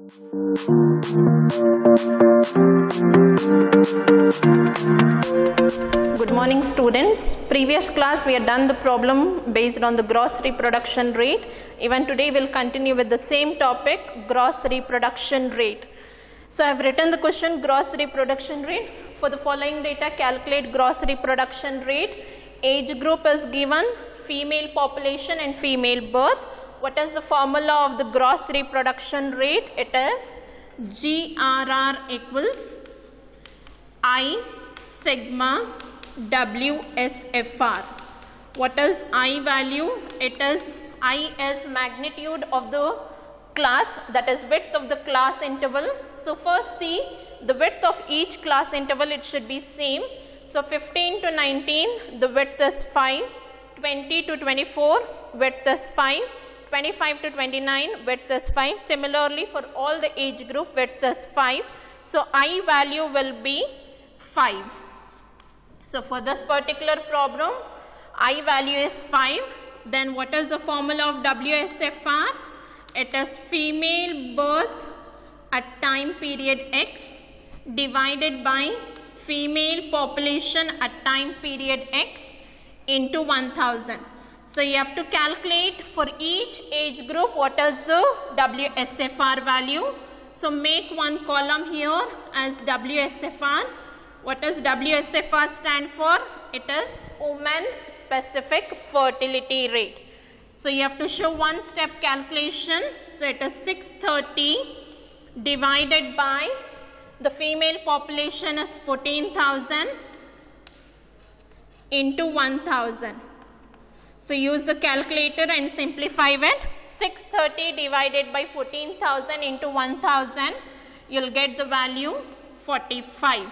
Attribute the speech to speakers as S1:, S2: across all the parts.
S1: Good morning, students. Previous class we had done the problem based on the gross reproduction rate. Even today we'll continue with the same topic, gross reproduction rate. So I have written the question, gross reproduction rate. For the following data, calculate gross reproduction rate. Age group is given, female population and female birth. What is the formula of the gross reproduction rate? It is GRR equals I sigma WSFR. What is I value? It is I as magnitude of the class, that is width of the class interval. So first see the width of each class interval, it should be same. So 15 to 19 the width is 5, 20 to 24 width is 5, 25 to 29 width is 5. Similarly for all the age group width is 5. So I value will be 5. So for this particular problem I value is 5. Then what is the formula of WSFR? It is female birth at time period X divided by female population at time period X into 1000. So you have to calculate for each age group what is the WSFR value. So make one column here as WSFR. What does WSFR stand for? It is woman specific fertility rate. So you have to show one step calculation. So it is 630 divided by the female population is 14,000 into 1000. So use the calculator and simplify it. 630 divided by 14,000 into 1000, you'll get the value 45.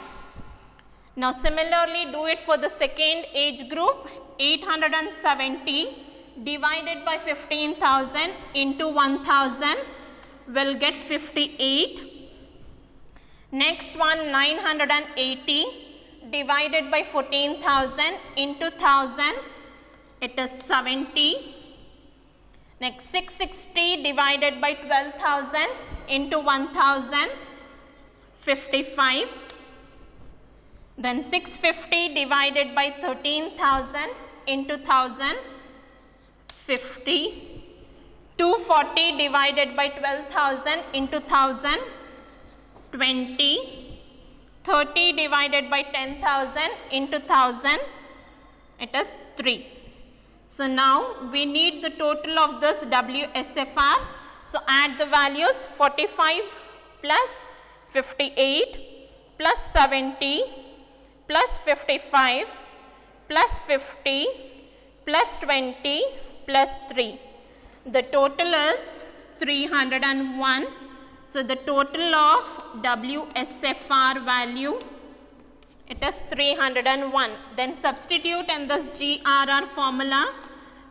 S1: Now similarly do it for the second age group. 870 divided by 15,000 into 1000 will get 58. Next one, 980 divided by 14,000 into 1000, it is 70. Next 660 divided by 12,000 into 1000, 55. Then 650 divided by 13,000 into 1000, 50. 240 divided by 12,000 into 1000, 20. 30 divided by 10,000 into 1000, it is 3. So now we need the total of this WSFR. So add the values, 45 plus 58 plus 70 plus 55 plus 50 plus 20 plus 3. The total is 301. So the total of WSFR value, it is 301. Then substitute in this GRR formula.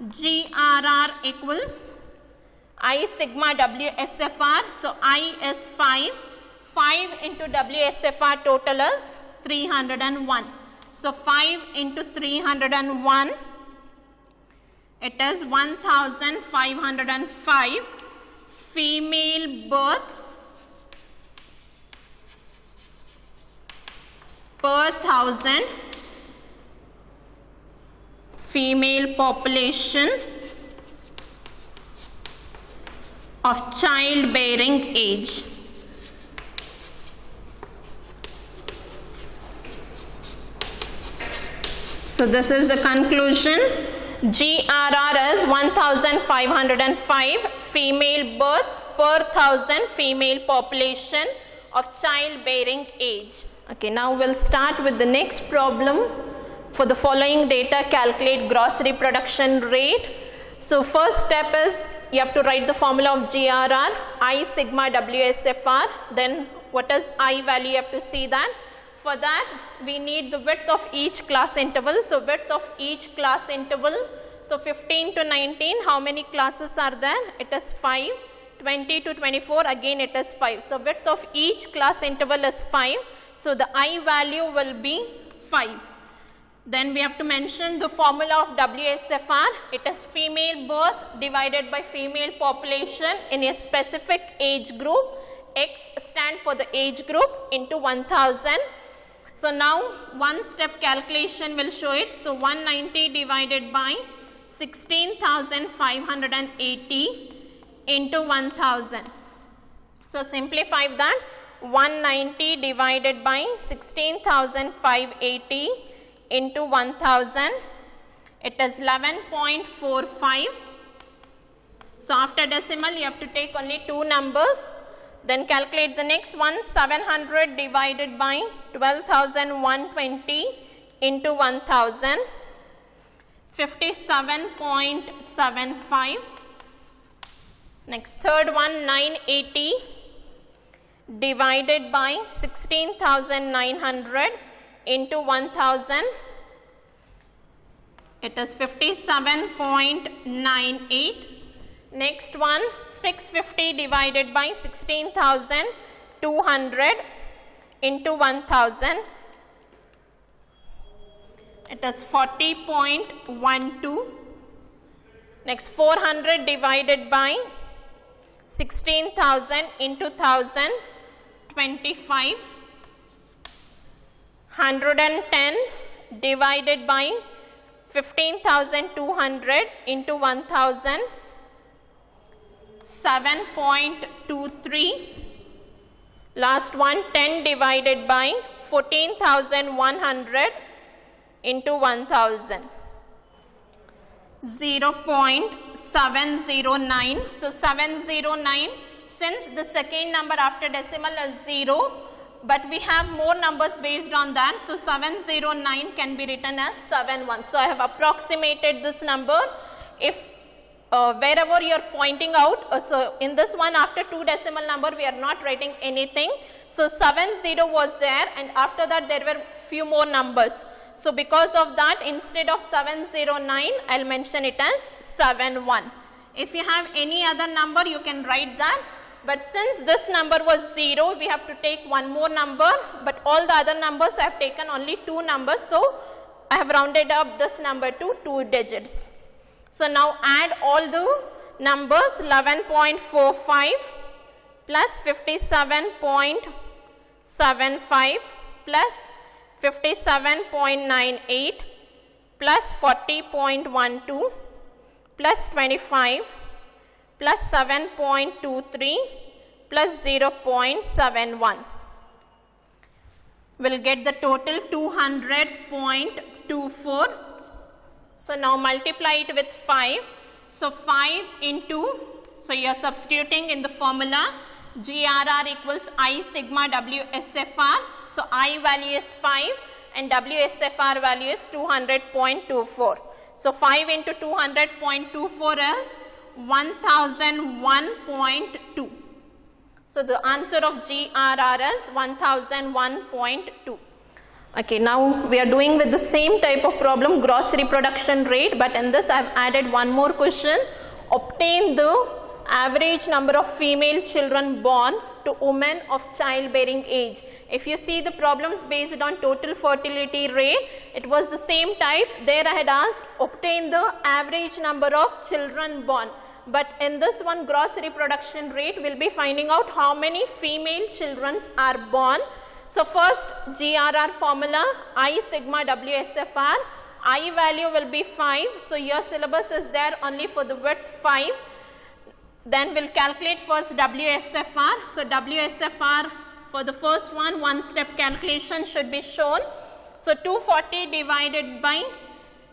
S1: GRR equals I sigma WSFR. So I is 5. 5 into WSFR total is 301. So 5 into 301, it is 1505 female birth per 1000 female population of childbearing age. So this is the conclusion. GRR is 1505 female birth per 1000 female population of childbearing age. Okay, now we'll start with the next problem. For the following data, calculate gross reproduction rate. So first step is you have to write the formula of GRR, I sigma WSFR. Then what is I value, you have to see that. For that we need the width of each class interval. So width of each class interval. So 15 to 19, how many classes are there? It is 5. 20 to 24, again it is 5. So width of each class interval is 5. So the I value will be 5. Then we have to mention the formula of WSFR. It is female birth divided by female population in a specific age group X stand for the age group into 1000. So now one step calculation will show it. So 190 divided by 16,580 into 1000. So simplify that. 190 divided by 16,580 into 1000. It is 11.45. So after decimal you have to take only two numbers. Then calculate the next one. 700 divided by 12,120 into 1000. 57.75. Next third one, 980 divided by 16,900 into 1000. It is 57.98. Next one, 650 divided by 16,200 into 1000. It is 40.12. Next, 400 divided by 16,000 into 1000, 25. 110 divided by 15,200 into 1000, 7.23. Last one, 10 divided by 14,100 into 1000, 0.709. So 709, since the second number after decimal is 0, but we have more numbers based on that, so 709 can be written as 71. So I have approximated this number. If wherever you are pointing out, so in this one after two decimal number we are not writing anything. So 70 was there, and after that there were few more numbers. So because of that, instead of 709 I will mention it as 71. If you have any other number you can write that, but since this number was 0 we have to take one more number, but all the other numbers I have taken only two numbers, so I have rounded up this number to 2 digits. So now add all the numbers. 11.45 plus 57.75 plus 57.98 plus 40.12 plus 25 plus 7.23 plus 0.71. We'll get the total 200.24. So now multiply it with 5. So 5 into, so you are substituting in the formula GRR equals I sigma WSFR. So I value is 5 and WSFR value is 200.24. So 5 into 200.24 is 1001.2. So the answer of GRR is 1001.2. Okay, now we are doing with the same type of problem, gross reproduction rate, but in this I have added one more question. Obtain the average number of female children born to women of childbearing age. If you see the problems based on total fertility rate, it was the same type. There I had asked obtain the average number of children born. But in this one, gross reproduction rate, we will be finding out how many female children are born. So first GRR formula, I sigma WSFR, I value will be 5. So your syllabus is there only for the width 5. Then we'll calculate first WSFR. So WSFR for the first one step calculation should be shown. So 240 divided by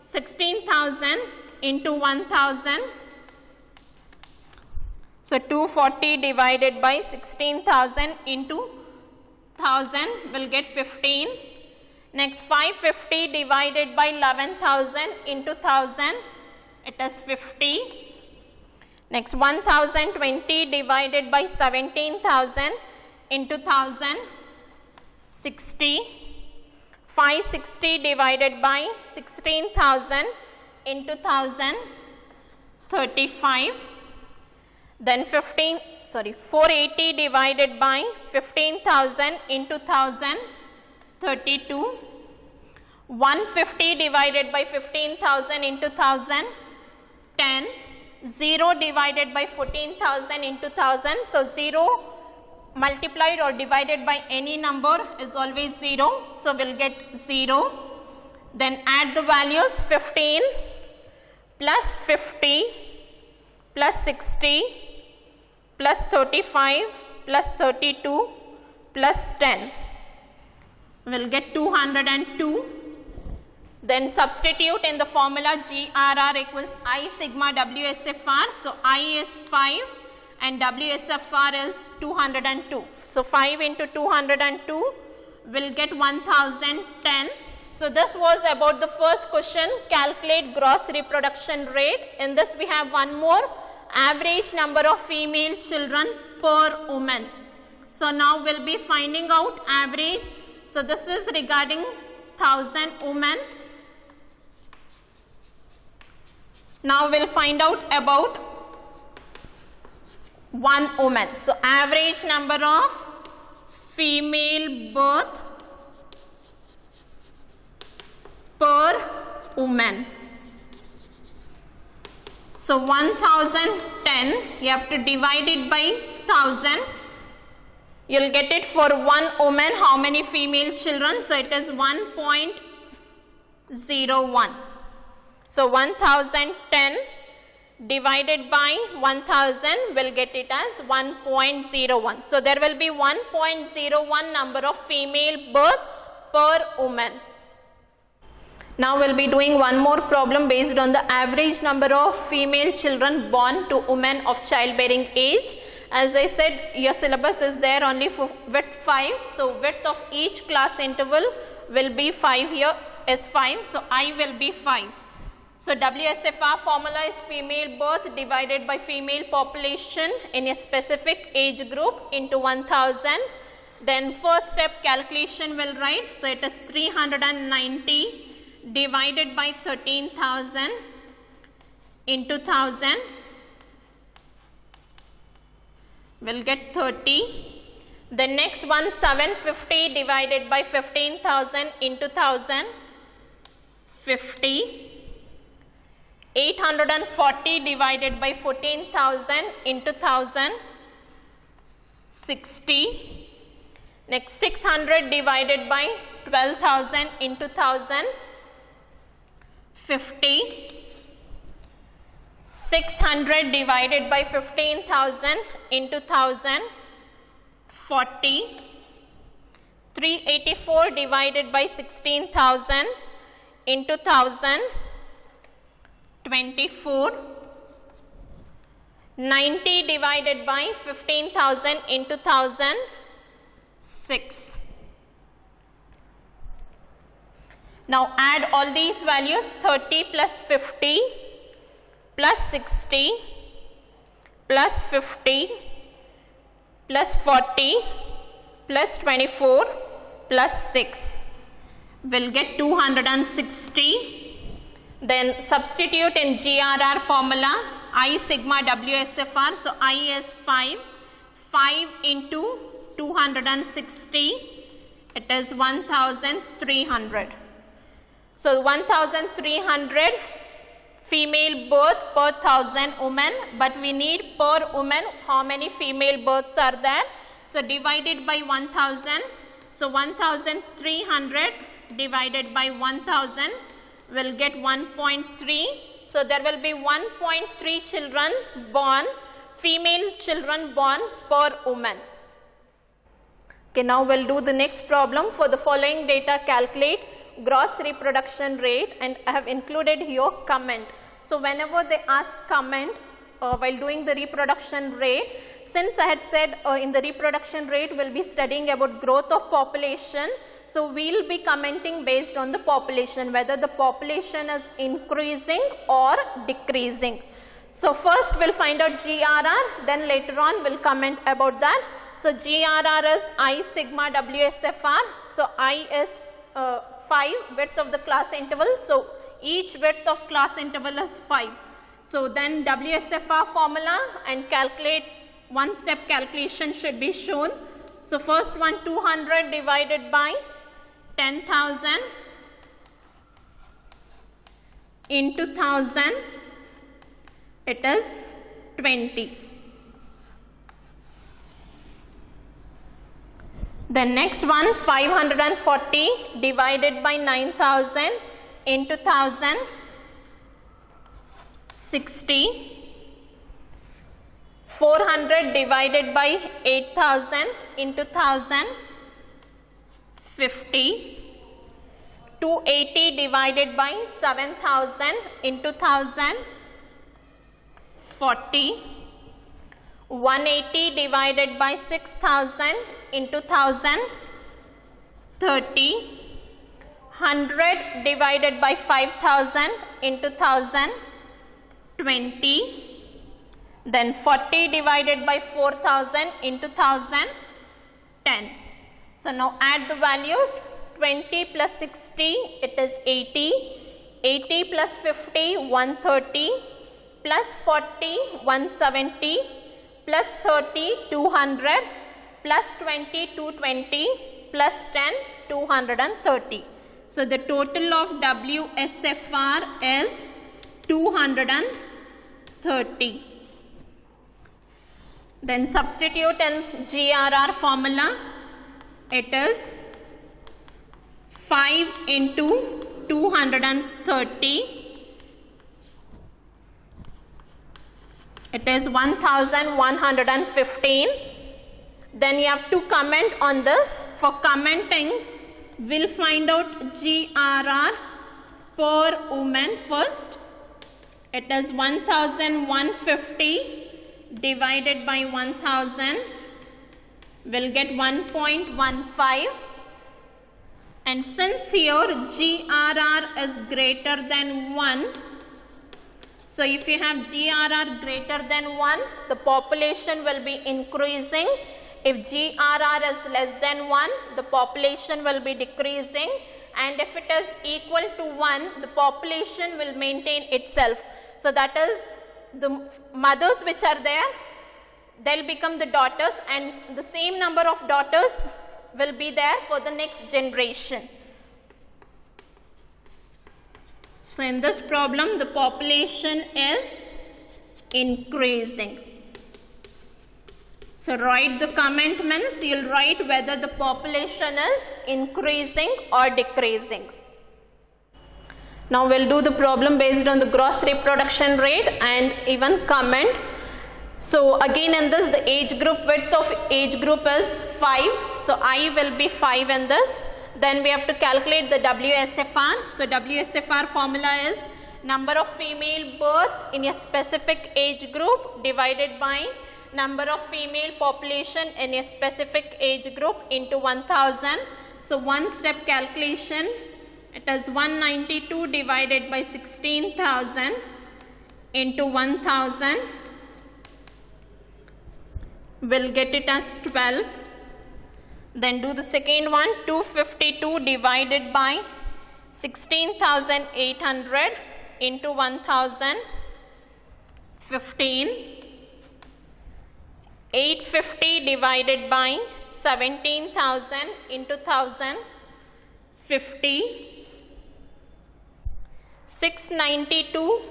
S1: 16,000 into 1000. So 240 divided by 16,000 into 1000 will get 15. Next 550 divided by 11,000 into 1000, it is 50. Next 1020 divided by 17,000 into 1000, 60. 560 divided by 16,000 into 1000, 35. Then 480 divided by 15,000 into 1000, 32. 150 divided by 15,000 into 1000, 10. 0 divided by 14,000 into 1000. So 0 multiplied or divided by any number is always 0. So we'll get 0. Then add the values 15 plus 50 plus 60 plus 35 plus 32 plus 10. We'll get 202. Then substitute in the formula GRR equals I sigma WSFR. So I is 5 and WSFR is 202. So 5 into 202 will get 1010. So this was about the first question, calculate gross reproduction rate. In this we have one more, average number of female children per woman. So now we'll be finding out average. So this is regarding 1000 women. Now we'll find out about one woman. So average number of female birth per woman. So 1010, you have to divide it by 1000. You'll get it for one woman, how many female children? So it is 1.01. So 1010 divided by 1000 will get it as 1.01. So there will be 1.01 number of female birth per woman. Now we'll be doing one more problem based on the average number of female children born to women of childbearing age. As I said, your syllabus is there only for width 5. So width of each class interval will be 5, here is 5. So I will be 5. So WSFR formula is female birth divided by female population in a specific age group into 1000. Then first step calculation will write. So it is 390 divided by 13,000 into 1000. We'll get 30. The next one, 750 divided by 15,000 into 1000, 50. 840 divided by 14,000 into 1000, 60. Next 600 divided by 12,000 into 1000, 50. 600 divided by 15,000 into 1000, 40. 384 divided by 16,000 into 1000, 24. 90 divided by 15,000 into 1000, 6. Now add all these values, 30 plus 50 plus 60 plus 50 plus 40 plus 24 plus 6 will get 260. Then substitute in GRR formula I sigma WSFR. So I is 5. 5 into 260, it is 1300. So 1300 female birth per 1000 women, but we need per woman how many female births are there. So divided by 1000. So 1300 divided by 1000 will get 1.3. So there will be 1.3 children born, female children born per woman. Okay, now we'll do the next problem. For the following data, calculate gross reproduction rate, and I have included here comment. So whenever they ask comment while doing the reproduction rate, since I had said in the reproduction rate we'll be studying about growth of population, so we'll be commenting based on the population, whether the population is increasing or decreasing. So first we'll find out GRR, then later on we'll comment about that. So GRR is I sigma WSFR. So I is 5, width of the class interval. So each width of class interval is 5. So then WSFR formula and calculate, one step calculation should be shown. So first one, 200 divided by 10,000 into 1000, it is 20. Then next one, 540 divided by 9,000 into 1,000, 60. 400 divided by 8,000 into 1,000, 50. 280 divided by 7,000 into 1,000, 40. 180 divided by 6,000 into 1,000, 30. 100 divided by 5,000 into 1,000, 20. Then 40 divided by 4,000 into 1,000, 10. So now add the values. 20 plus 60, it is 80. 80 plus 50, 130. Plus 40, 170. Plus 30, 200. Plus 20, 220. Plus 10, 230. So the total of WSFR is 230. Then substitute in GRR formula. It is 5 into 230. It is 1,115. Then you have to comment on this. For commenting, we'll find out GRR per woman first. It is 1,150 divided by 1,000. We'll get 1.15. And since here GRR is greater than 1, so if you have GRR greater than 1, the population will be increasing. If GRR is less than 1, the population will be decreasing. And if it is equal to 1, the population will maintain itself. So that is the mothers which are there, they'll become the daughters, and the same number of daughters will be there for the next generation. So in this problem, the population is increasing. So write the comment means you'll write whether the population is increasing or decreasing. Now we'll do the problem based on the gross reproduction rate and even comment. So again in this, the age group, width of age group is 5. So I will be 5 in this. Then we have to calculate the WSFR. So WSFR formula is number of female birth in a specific age group divided by number of female population in a specific age group into 1,000. So one step calculation, it is 192 divided by 16,000 into 1,000. We'll get it as 12. Then do the second one, 252 divided by 16,800 into 1,000, 15. 850 divided by 17,000 into 1,000, 50. 692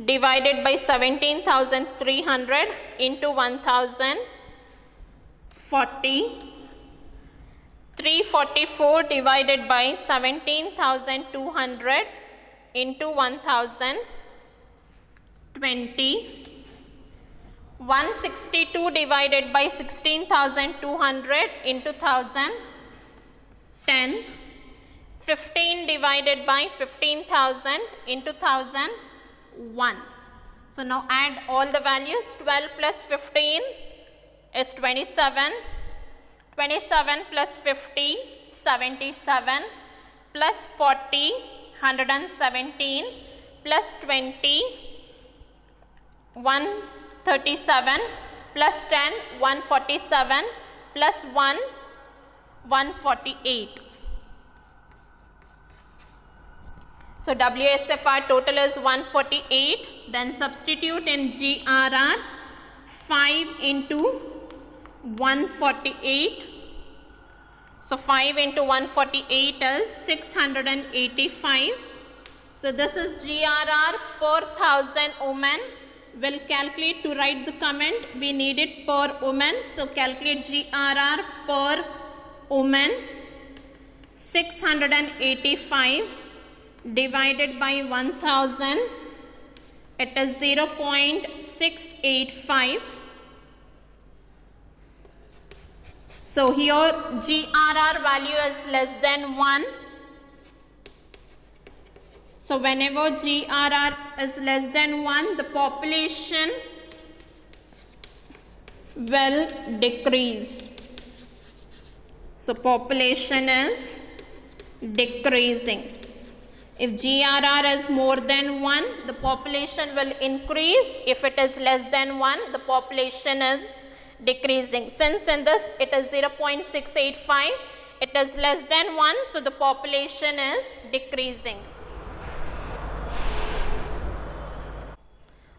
S1: divided by 17,300 into 1,000, 40. 344 divided by 17,200 into 1,000, 20. 162 divided by 16,200 into 1,000, 10. 15 divided by 15,000 into 1,000, 1. So now add all the values. 12 plus 15 is 27. 27 plus 50, 77, plus 40, 117, plus 20, 137, plus 10, 147, plus 1, 148. So WSFR total is 148. Then substitute in GRR 5 into 148. So 5 into 148 is 685. So this is GRR per 1,000 women. We'll calculate to write the comment. We need it per woman. So calculate GRR per women, 685 divided by 1000, it is 0.685. So here GRR value is less than 1. So whenever GRR is less than 1, the population will decrease. So population is decreasing. If GRR is more than 1, the population will increase. If it is less than 1, the population is decreasing. Since in this it is 0.685, it is less than 1, so the population is decreasing.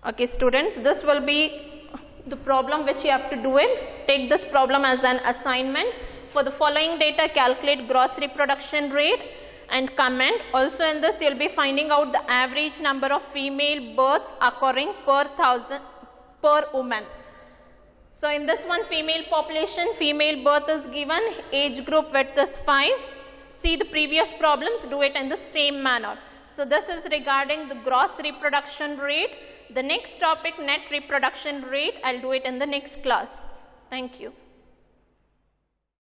S1: Okay students, this will be the problem which you have to do it. Take this problem as an assignment. For the following data, calculate gross reproduction rate and comment. Also in this you will be finding out the average number of female births occurring per 1000 per woman. So in this one, female population, female birth is given, age group width is 5. See the previous problems, do it in the same manner. So this is regarding the gross reproduction rate. The next topic, net reproduction rate, I'll do it in the next class. Thank you.